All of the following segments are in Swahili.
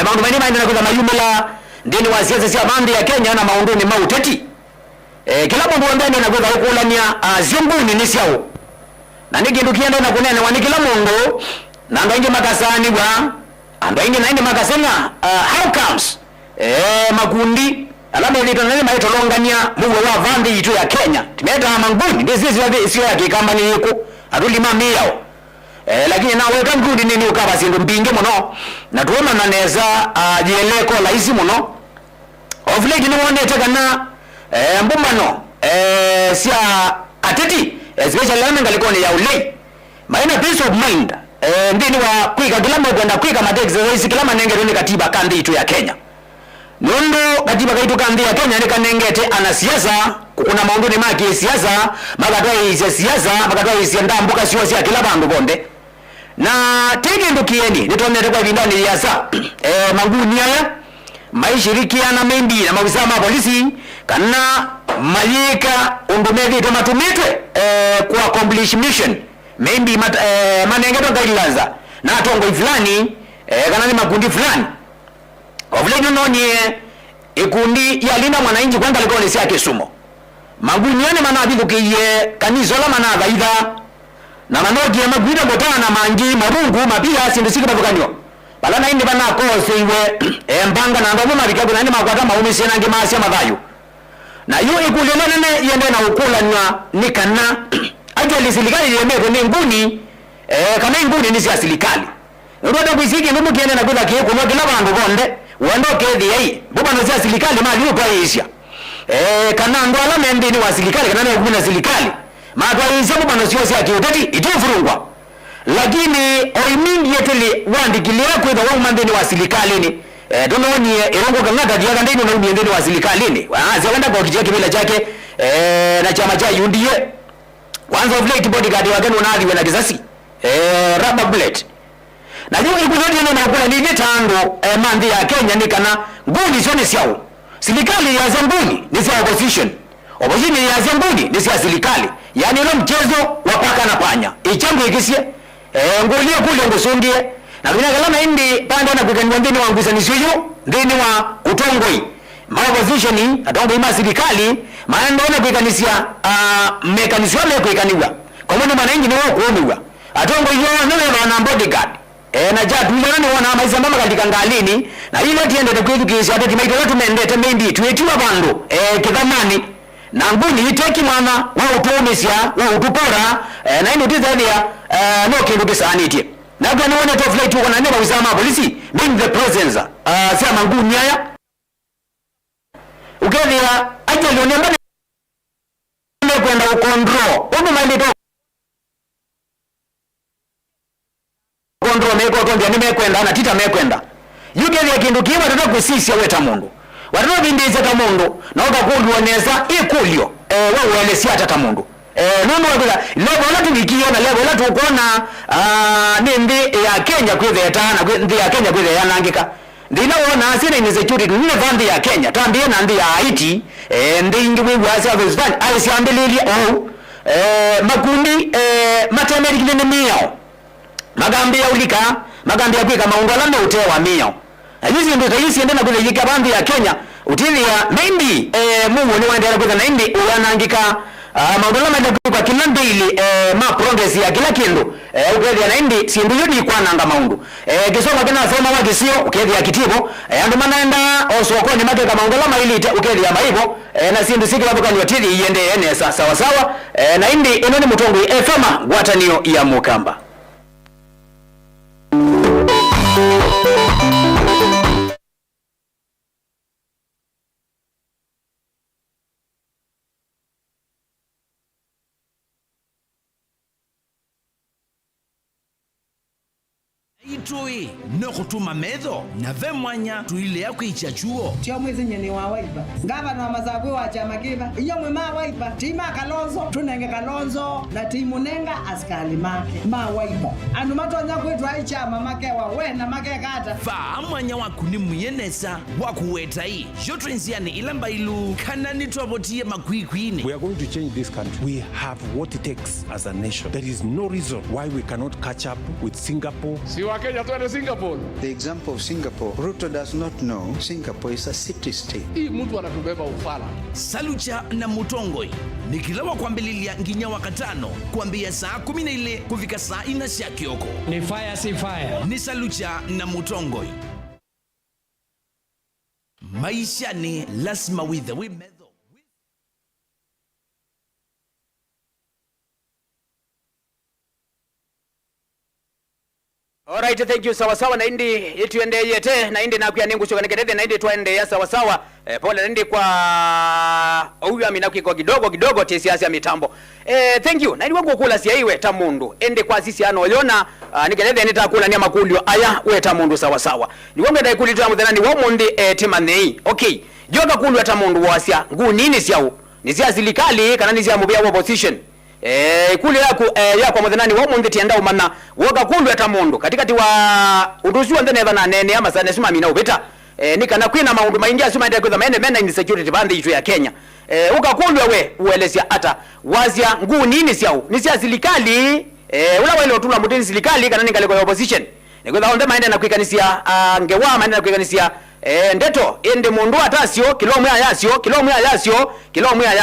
maundu maini maende na kuza mayumila ndini wa siasa sia mandi ya Kenya na maundu ni mauteti. Kila mundu wambeni na kuza ukulania zionguni ni siao. Na niki ndukienda na kunene wani kila mundu na ando ingi makasani wa ando ingi na ingi makasena how comes makundi alama ilito nani maito longania mungu wa vandi itu ya Kenya timeta manguni ndizisi wa isiyo ya kikambani yuko aduli mami yao. Lakini na weka ngudi nini ukaba sindu mbingi muno na tuona na neza jieleko la isi muno of late ni wone tekana mbumbano sia ateti especially lana ngalikoni ya ulei maina peace of mind ndini wa kwika kila mwenda kwika matex kila manenge ni katiba kandi itu ya Kenya nondo katiba kaitu kandi ya Kenya ni kanengete ana siasa kuna maundu ni maki siasa magatwa isi siasa magatwa isi ndambuka sio sia kila bandu bonde na tege ndukieni nitonete kwa vindani ya sa manguni haya maishirikiana membi na maafisa wa polisi kana mayika undumegi tomatumitwe kwa accomplish mission membi manengeto ngailaza na tongo fulani kana ni makundi fulani ovile nonye ikundi ya linda mwananchi kwanga liko ni sia Kisumu manguni yani manabi kukiye kanizola manava idha na manogi ya magwida botana na mangi marungu mapia sindisiki babukanyo bala na indi bana kose iwe mbanga na ndomo mabikabu na indi makwata maumisi na ngimasi ya madhayu na yu ikulele nene yende na ukula ni kana ajali silikali yemeko ni nguni kana nguni ni silikali ndoto kwisiki ndumu kiende na kula kiye kuno kila bandu bonde wendo kedhi yei buba no silikali mali uko aisha kana ndo ala mendi ni wa silikali kana ngumi na silikali matwa yisebu bano sio sia kiuteti itufurungwa lakini immediately wandikilia kwenda wa mandeni wa serikali ni dononi erongo kangata diaga ndeni na ndeni wa serikali ni waanza kwa kijake bila chake na chama cha UDA kwanza of late bodyguard wageni wanadhi na kisasi rubber bullet na juu ikuzote na kula ni tango mandi ya Kenya ni kana nguni sio ni siao serikali ya zambuni ni sia opposition ya zambuni ni sia serikali yani ule mchezo wa paka na panya ichangu ikisie ngulie kule ngusundie na kuna kalama indi panda na kukanywa ndini wa ngusanishi hiyo ndini wa utongoi ma opposition atombo ima serikali maana na kuikanisia mekaniswa le kuikaniwa kwa maana mwananchi ni wao kuomiwa atongo hiyo ndio na bodyguard na jatu nani wana maisha mama katika ngalini na ile tiende tukizikisha hata timaito watu mendete mendi tuetiwa bando kidhamani na nguni iteki mwana wa utumisya wa utupora na ino tizadia no kindu kisaniti na kwa nione to flight uko na neba usama polisi being the presence sema nguni haya ukelia ajali onemba kwenda ukontrol uko maili to control meko tondia nimekwenda na tita mekwenda yukelia kindu kiwa tata kusisi weta mundu watoto bindize ta mundu na okakunduoneza ikulyo wewe elesia tata mundu nundu wabila lebo latu nikiona lebo latu ukona ndi ya Kenya kwitheta na ndi ya Kenya kwithe yanangika ndina wona sina ni security ni vandi ya Kenya tambie na ndi ya Haiti ndi ingi wa service van aisi ambelili makundi matemeri kinene miao magambi ya ulika magambi ya kwika maundola na utewa miao hizi ndio taisi ndena kule yikabandi ya Kenya utili ya mendi mungu ni waendera kwa na indi uyanangika maudala mada kwa kila ndili ma progress ya kila kindu ukedi na indi sindu yodi kwa nanga maundu kisoma kina sema wa kisio ukedi ya kitibo andu manaenda osoko ni make kama maudala maili ukedi ya maibo na sindu sikila buka ni utili iende ene sawa sawa na indi enoni mutongo fama gwatanio ya Mukamba. Itui no kutuma medho na ve mwanya tuile ya kuichachuo tio mwezi nyeni wa waiba ngava na mazagwe wa chama kiba iyo mwema waiba tima Kalonzo tunenge Kalonzo na timu nenga askali make ma waiba andu matonya kwetu ai chama make wa we na make kata fa mwanya waku ni muyenesa wakuweta hii jotrenziani ilamba ilu kana nitwabotie makwikwini. We are going to change this country. We have what it takes as a nation. There is no reason why we cannot catch up with Singapore. Si Wakenya Kenya twende Singapore. The example of Singapore, Ruto does not know Singapore is a city state. Hii mtu anatubeba ufala. Salucha na Mutongoi nikilawa kwambililia nginya wakatano kuambia saa 12 kufika saa 4 ya kioko. Ni fire si fire. Ni Salucha na Mutongoi. Maisha ni lazima with the way method. Alright, thank you. Sawa sawa na indi ituende yete na indi nakuya ningu shokanekete na indi tuende ya sawa sawa. Pole ndi kwa huyu aminaku kwa kidogo tesiasi ya mitambo. Thank you. Na ndi wangu kula siya iwe tamundu. Ende kwa sisi ano yona nikelete nitakula ni makulio aya we tamundu sawa sawa. Ni wangu ndai kulitoa mudhanani wa mundi timanei. Okay. Joka kulio tamundu wasya ngu nini siya ni siya silikali kana ni siya mubia opposition. Kule ya kwa mudhanani wa mundi tienda umana woga kundu ya tamundu katikati wa utusiwa ndene na nene ama sana suma mina ubeta nikana kwina maundu maingia suma ndene kwa mena in security band yitu ya Kenya uka kundu we uelesia ata wazia nguu nini siya nisia silikali ula wale otula mutini silikali kana ningali kwa opposition nikwa onde maende na kuikanisia ngewa maende na kuikanisia ndeto ende mundu atasio kilomu ya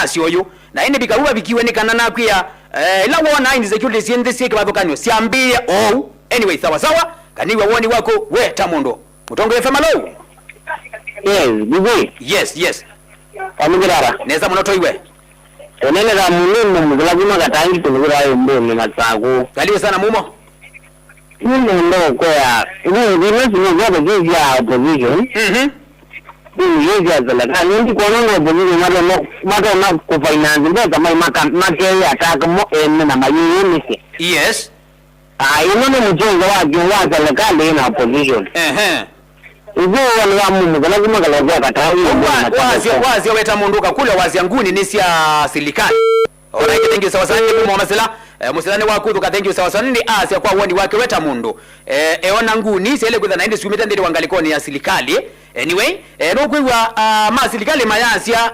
yasio yu na ende bikaruba bikiwe nikana na kuya ila wona in security siende sike badokanyo siambie anyway sawa kaniwe woni wako we tamundo Mutongo FM lo yes Amugirara neza munoto iwe onene ga munene mugulaguma gatangi tunugura yombe ni matsago kaliwe sana mumo nino ndo kwa ni ni ngoba jinsi ya opposition ni yeye azala kana ndi kwa nini opposition mato na ku finance ndo kama make attack mo na mayuni yes ino ni mjongo wa serikali na opposition Izo wale mugala kuma galaja katangi wazi weta munduka kule wazi nguni nisi ya silikali. Alright, thank you sawa sana kwa masela musilani wakudhu ka thank you sawa sana ndi asia kwa woni wake weta mundu eona nguni sele kutha naindi sumita ndiri wangalikoni ya silikali anyway no kuwa ma silikali mayasia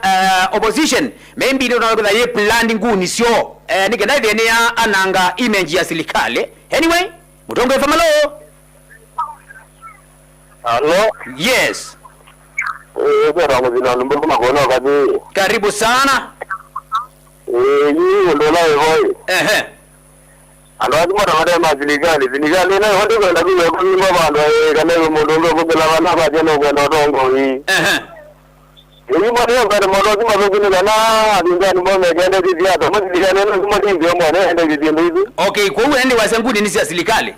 opposition maybe ndo na kutha ye plan nguni sio nikenda ndene ya ananga image ya silikali anyway Mutongo FM lo Hello? Yes. Karibu sana. Hii ndio nayo hoi. Ando mara mara maziligani na hondo kwenda kwa nyumba bando kana mudongo kwa bana ba jeno kwa ndongo hii. Hii mara kwa mudongo kwa na ndingani mbona kaenda hivi hapa maziligani na kama ndio mbona enda hivi hivi. Okay, kwa hiyo ende wasanguni ni serikali.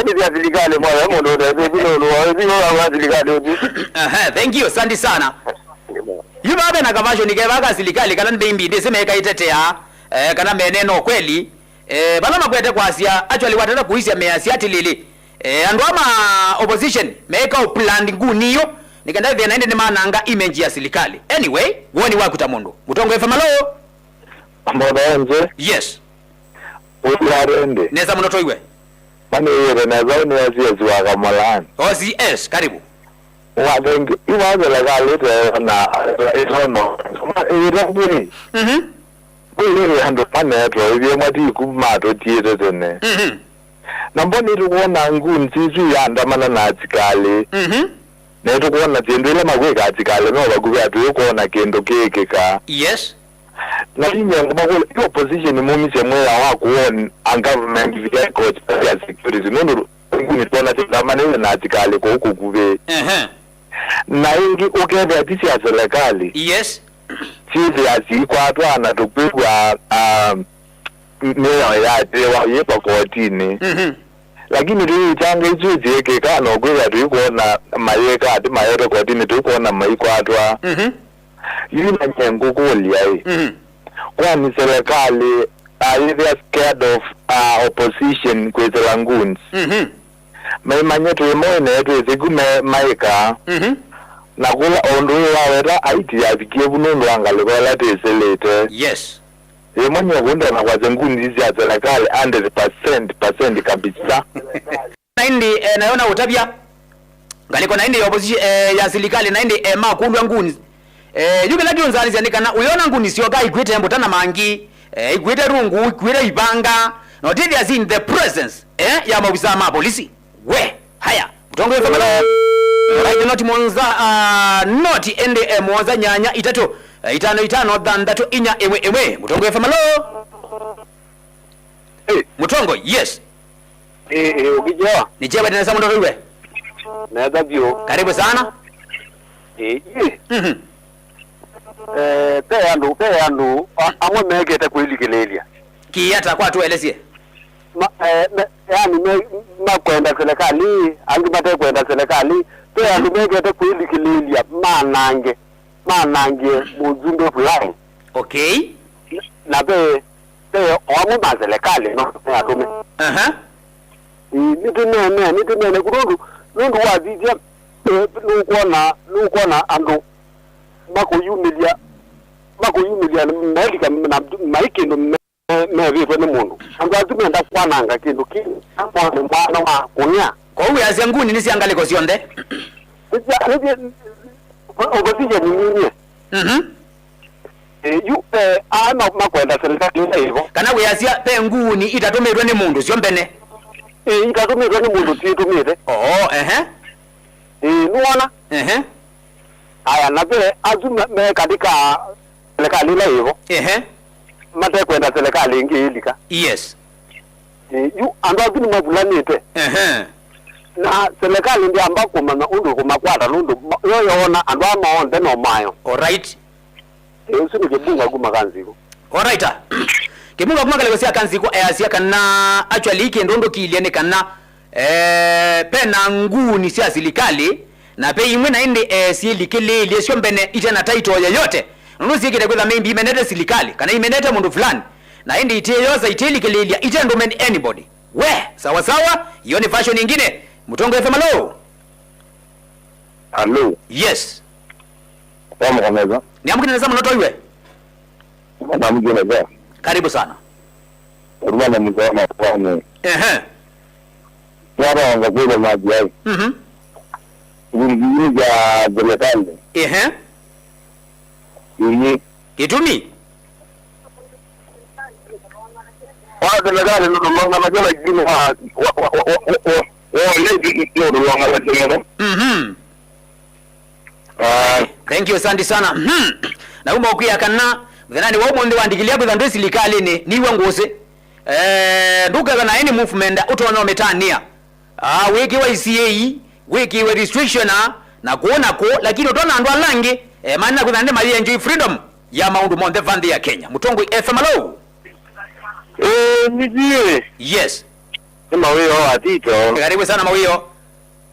Ni serikali moja mondo ndio serikali. Thank you, asante sana. Yubabe na kavasho nikebaka serikali kana ndimbi ndiseme kaitetea kana meneno kweli bala makwete kwa asia actually watata kuisia measia tilili andu ama opposition meka plan nguniyo nikenda vya naende ni mananga image ya serikali anyway woni wakuta mundu Mutongo FM lo Mbodonje yes uyarende neza munoto iwe mane yere na zauni wazi wa kamalani OCS karibu wadengi iwaze la galete na itono irabuni Uli hando paneto ibe mati kumato tiete tene namboni ruona nguni sisi yandamana na atsikale neto kuona tendele magweka atsikale no bagube atu kuona kendo kekeka yes na inye ngabakole opposition mumise mwa wa kuona government vehicle ya security nondo nguni tona tendamana na atsikale ko kukube na ingi ukebe atisi ya serikali yes sisi asikwatwa na tupigwa meya ya tewa yepa kotini lakini ri changa izuzi yake kana ogwega tuikuona mayeka ati mayero kotini tuikuona maikwatwa yuna nyengo kulia kwani serikali they are scared of opposition kwezela nguns maimanyetu emoine yetu ezigume maika na kula ondo wawera aiti yabikie bunondo angalikola teselete yes mwenye kunda na kwa nguni hizi ya serikali 100% kabisa naindi naona utabia ngaliko naindi opposition ya serikali naindi makulwa nguni yubela kionzali ziandikana uyona nguni sio kai kwete mbotana mangi ikwete rungu ikwete ibanga no did as in the presence ya mabisa ma polisi We haya Mutongo FM hello. Right not monza not ende monza nyanya itatu itano dhandatu inya ewe Mutongo FM hello. Mutongo yes. Ukijua Ni jeba tena samu ndo naweza bio. Karibu sana. Pe andu amwe megete kwilikilelia. Kiyata kwa tuelezie. Yani kwenda serikali, angipate kwenda serikali, pe andu megete kwilikilelia manange mujumbe fulani. Okay. Na pe omu ba serikali no atume. Nitunene kurundu nundu wazija nukuona andu makuyumilia medika na maikindu mevitwe ni mundu andu atumenda kwananga kindu kini amwane mwana wa kunya kwa huyu azia nguni nisiangaliko sionde obotije ninyinye ama makwenda serikali hivyo kana we azia pe nguni itatumirwe ni mundu sio mbene itatumirwe ni mundu titumire nuona aya na vile azume katika serikali ile hivyo mate kwenda serikali ingilika yes yu ando abini mabulanite na serikali ndio ambako mana undu kumakwata nundu yoyona ando amaonde no mayo alright usini kibunga kumakanziko alright kibunga kumakale kosia kanziko asia kana actually ikendondo kiliene kana pena nguni sia serikali na pe imwe na inde silikele sio mbene ita na title yoyote nunusi kile kwa maybe imenete serikali kana imenete mundu fulani na inde ite yoza itelikelelia ita ndo men anybody we sawa hiyo ni version nyingine Mutongo FM hello yes kama kameza ni amkini nasema noto iwe na mjineza karibu sana urwana mzoma kwani yara wanga kwa maji hai Ngini ya serikali. Kitumi. Serikali ndo manga majala jini thank you asante sana. Na uma okuya kana mthanani wa umonde wandikilia buthandu serikali ni wanguse. Nduka kana any movement utona umetania. Wiki wa ICA wiki we restriction na kuona ko lakini utona ndo alangi maana kuthande mali enjoy freedom ya maundu monde vande ya Kenya. Mutongo FM hello. Nijie. Yes. Mawio atito. Karibu sana Mawio.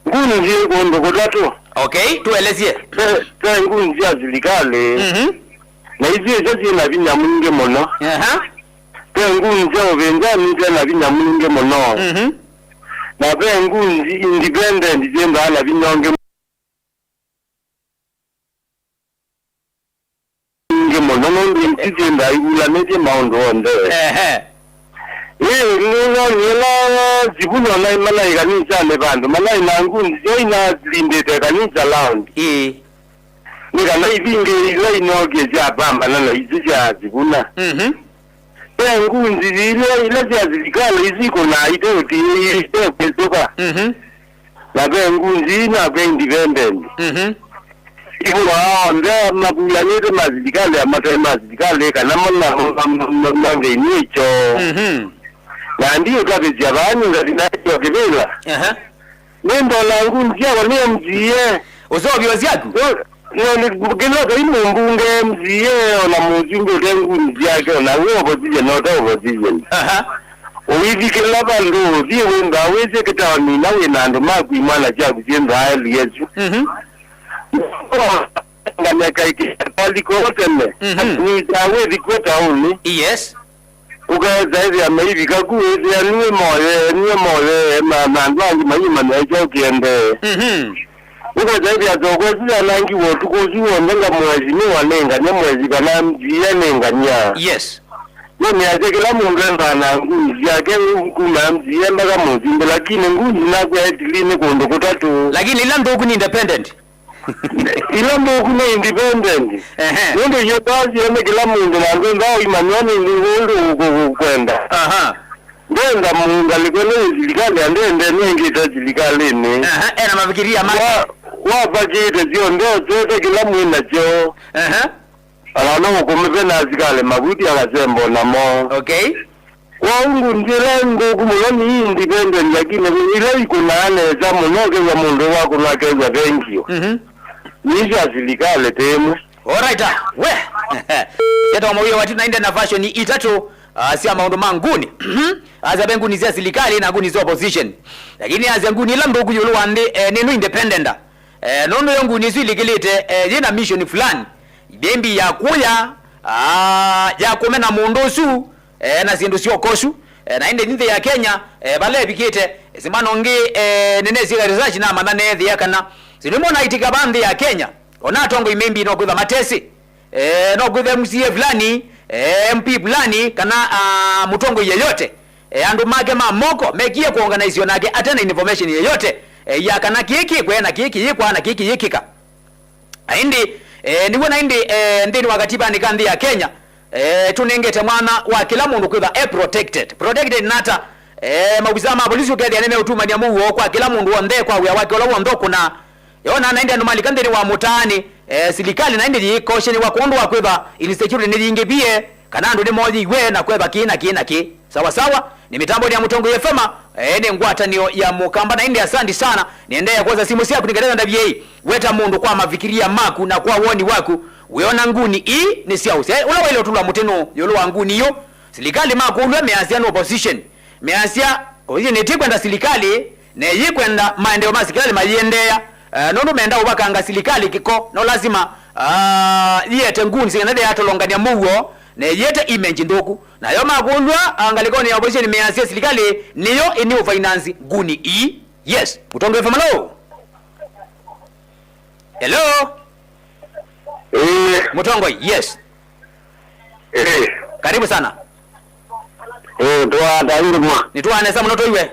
Nguni nje kondo kodatu. Okay, tuelezie. Nguni nje serikali. Na hizi zote na vinya munge mono. Nguni nje obenga nje na vinya munge mono. Na nguni independent jemba na vinyonge mono ndo mtijenda igula nete maundo onde. Nila zibuno na malai kanisa le bandu malai nangu nje ina lindete kanisa lounge nika na ivinge ila inoge ja bamba na izi ja zibuna ngu nzi ila ja zikala iziko na ite ite pesoka na ngu nzi na independent iko nda mabula nete mazikale amata mazikale kana mona ngenicho na ndiyo kabezi ya banyu ngazinaji wa kivila nendo langu njia wane mziye uzo viwaziadu Ginoka imo mbunge mziye ona mujungo tengu mziyake ona uwe opposition nota opposition uwivike labandu diye wenga weze kitawa minawe nando maku imana chaku jenda hali yesu ngameka ikitali kootene ni tawe dikweta uni yes ukaweza hivi ya maivi kaku hivi ya niwe moye mandwangi mayima na echa ukiende ukaweza hivi ya zokwezi ya nangi wotu kozi uondenga mwezi ni wanenga ni mwezi kana mjia nenga nya yes ni ajekila mungenda na nguzi yake kuma mjia mbaka mzimbe lakini nguzi na kwa etilini kondo kutatu lakini ila ndoku ni independent ila ndoku ni independent ndio yotazi yame kila mungu na ngenda imanyoni ni wolo kwenda Ndenga mungalikole serikali andende ningi serikali ni. Na mafikiria Wapakite sio ndo zote kila mwina cho. Alano kumepena serikali mabuti akasembo namo. Okay. Waungu ndile kumuloni independent lakini ile iko na anaweza mnoge ya mundu wako na keza thank you. Nisha serikali temu. Alright. We. Yeto mwawiyo watu naenda na fashion itatu si maundu manguni. Aza nguni za serikali na nguni za opposition. Lakini aza nguni lambo kujulu wande neno independent. Nono yangu ni silikilete yena mission fulani. Bembi ya kuya ya kumena mundu su na zindu sio kosu na inde ninde ya Kenya bale bikete simanonge nene zika research na manane thia kana silimona itika bandi ya Kenya ona tongo imembi no kutha matesi no kutha MCA fulani MP fulani kana mutongo yeyote andu make mamoko mekie kuorganize nake atena information yeyote ya kana kiki kwena kiki yikwa na kiki yikika aindi niwe na indi ndini wakati bani kandi ya Kenya tunengete mwana wa kila mundu kwitha protected nata mabizama polisi ukethia nene utumania muwo kwa kila mundu wonde kwa wia wake olawo ndo kuna yona naende ndo mali kandeni wa mutani serikali naende yi caution wa kundu wa kwitha insecurity ni yingebie kana ndo ni moji we na kwetha kina sawa sawa ni mitambo ya Mutongo FM ni ngwatanio ya mukamba na inde asandi sana niendea kwanza simu sia kunigeleza ndabie weta mundu kwa mafikiria maku na kwa woni waku weona nguni ni siausi ula ile otulwa muteno yolo wanguni yo serikali makulwe measia no opposition measia oje netikwenda serikali ne yikwenda maendeleo masikali mayendea nondo menda ubakanga serikali kiko no lazima yete nguni sinade atolongania muwo ne yete image ndoku na yo makulwa angaliko ni opposition measia serikali niyo eni finance nguni yes Mutongo FM hello Mutongo yes karibu sana nituane sa mnoto iwe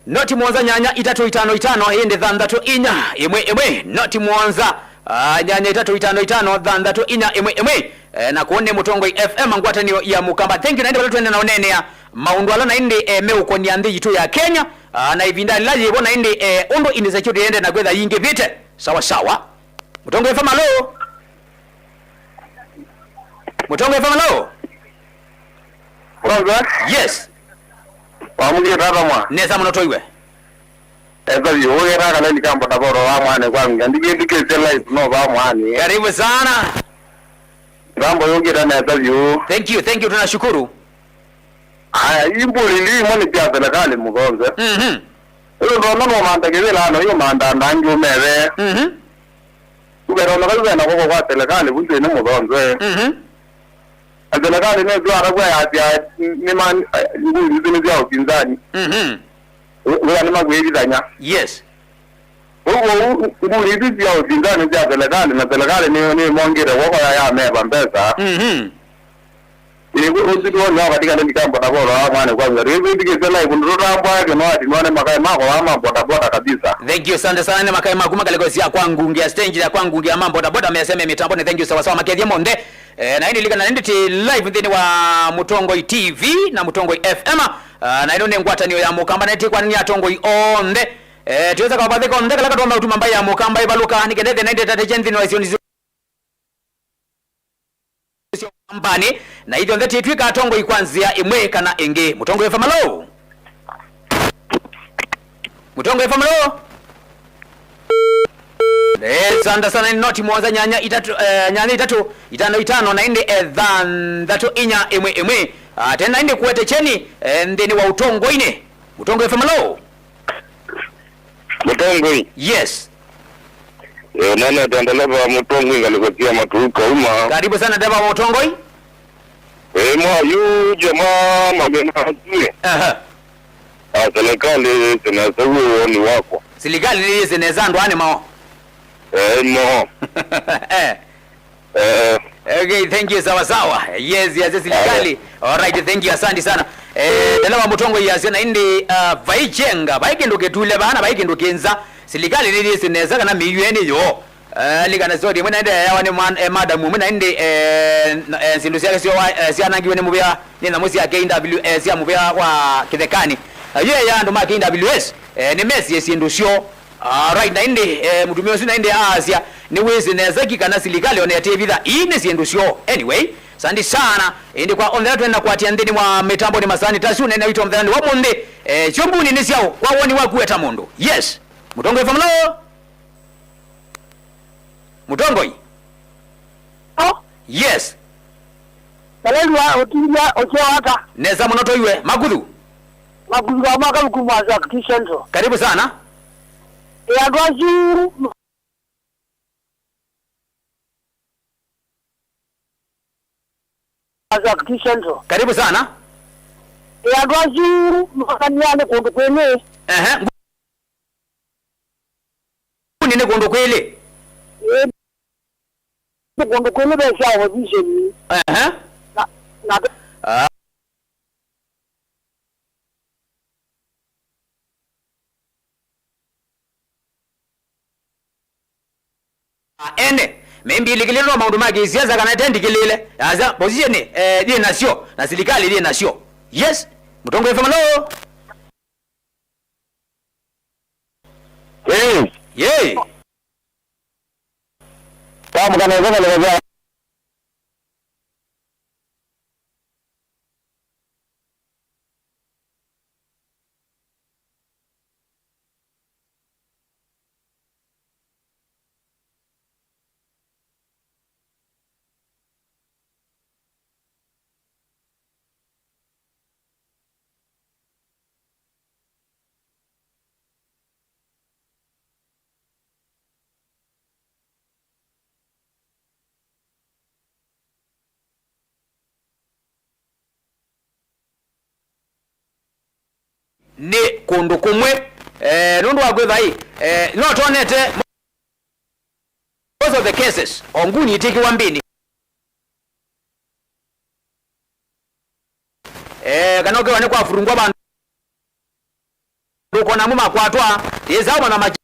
noti mwanza nyanya 355 ende thandatu inya imwe noti mwanza nyanya 355 thandatu inya imwe na kuone Mutongo FM ngwatanio ya mukamba thank you naende bado tuende naonene ya maundu ala naende meuko ni andi yitu ya Kenya na ivinda laje bona ende ondo insecurity ende na kwetha yinge vite sawa Mutongo FM alo Mutongo FM alo yes wamuge tata mwa nesa mnoto iwe yoge raka nani kambo taboro wa mwane kwa ngandike ndike live no ba mwane karibu sana kambo yoge tana thank you tunashukuru imbo lili mwani pia serikali mugonze ilo ndo manda kivela no hiyo manda ndangi umeve ubero no kaza na koko kwa serikali bunde ni mugonze serikali ne dwara kwa ya ni man nguzi ni zao pinzani wewe ni magwezanya yes nguzi hizi zao pinzani za serikali na serikali ni mwongere wako ya meba mbesa ile usiku ndio katika ndani kambo na bora mwana kwanza hivi ndike sala ikundura mbwa no ati none makai mako ama boda kabisa thank you asante sana makai mako makalegosia kwangu ngia stage ya kwangu ngia mambo boda amesema mitambo ni thank you sawa makedhi monde na hili lika na nditi live ndeni wa Mutongo TV na Mutongo FM na ino ni ngwatanio ya mukamba neti kwa ni atongo onde tuweza kwa badhika onde kala katomba utumamba ya mukamba ibaluka nikendete na ndete tatechendi no isioni mbani na hivyo ndeti twika atongo ikwanzia imwe kana enge Mutongo FM alo Mutongo FM alo sanda sana noti mwanza nyanya 355 na inde thandatu inya imwe tena inde kuwete cheni ndeni wa utongo ine Mutongo FM alo Mutongo yes nana tandalaba wa Mutongo ngalikotia maturuka uma karibu sana deba wa Mutongo mwa yu jamaa magena hazue serikali zinasawu ni wako serikali ni zinezando ane mao mo okay thank you sawa yes serikali alright thank you asante sana dala wa Mutongo yase na indi vaichenga vaikenduke tule bana vaikendukenza serikali ni zineza kana miyeni yo ligana zodi mwena ende yawa ni madam mwena ende sindu siya siya nangiwe ni mubia ni na musi ya KW siya mubia wa kithekani ye ya ndo ma KWS ni mesi sindu sio right na ende mutumio sina ende Asia ni wezi na zaki kana silikali one ya tevitha ini sindu sio anyway sandi sana indi kwa on the other na kwa tiandini mwa mitambo ni masani tasu nene wito mdhani wa monde chombuni nisi yao kwa woni waku eta mondo yes mutongo ifamlo mutongo yes Kalelwa otilia ochewa hata neza munoto iwe magudhu wa maka mkubwa za kisento karibu sana ya gwazi za kisento karibu sana ya gwazi mkaniane kondo kwele nini kondo kwele kondo kwele besha wazisheni na ene membi likililo maundu magi siasa kana tendi kilile aza position die nation na serikali die nation yes mutongo ifamalo yey kama kana ngoma ni kundu kumwe nundu wa gwetha hii no tonete most of the cases onguni itiki wambini kanoke wane kwa furungwa bandu kona muma kwatwa yezao na maji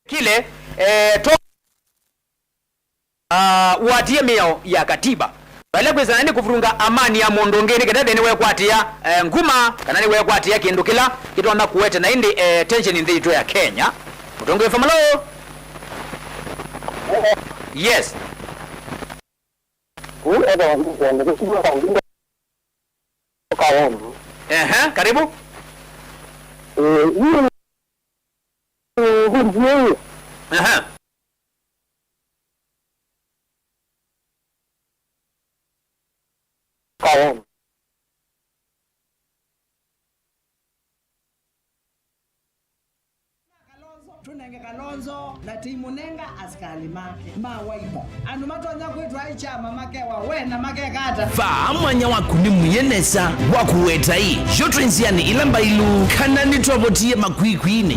kile uatie meo ya katiba bale kweza nani kuvurunga amani ya mondongeni kedade ni wekwatia nguma kana ni wekwatia kindu kila kitu anda kuwete na indi tension in the ya Kenya mutongo famalo yes karibu tunenge Kalonzo na timu nenga askali make mawaiba andu matonya kwitu aichama make wa wena make kata faamanya wakuni muyenesa wakuweta hii jotrenziani ilamba ilu kanani tobotie makwikwini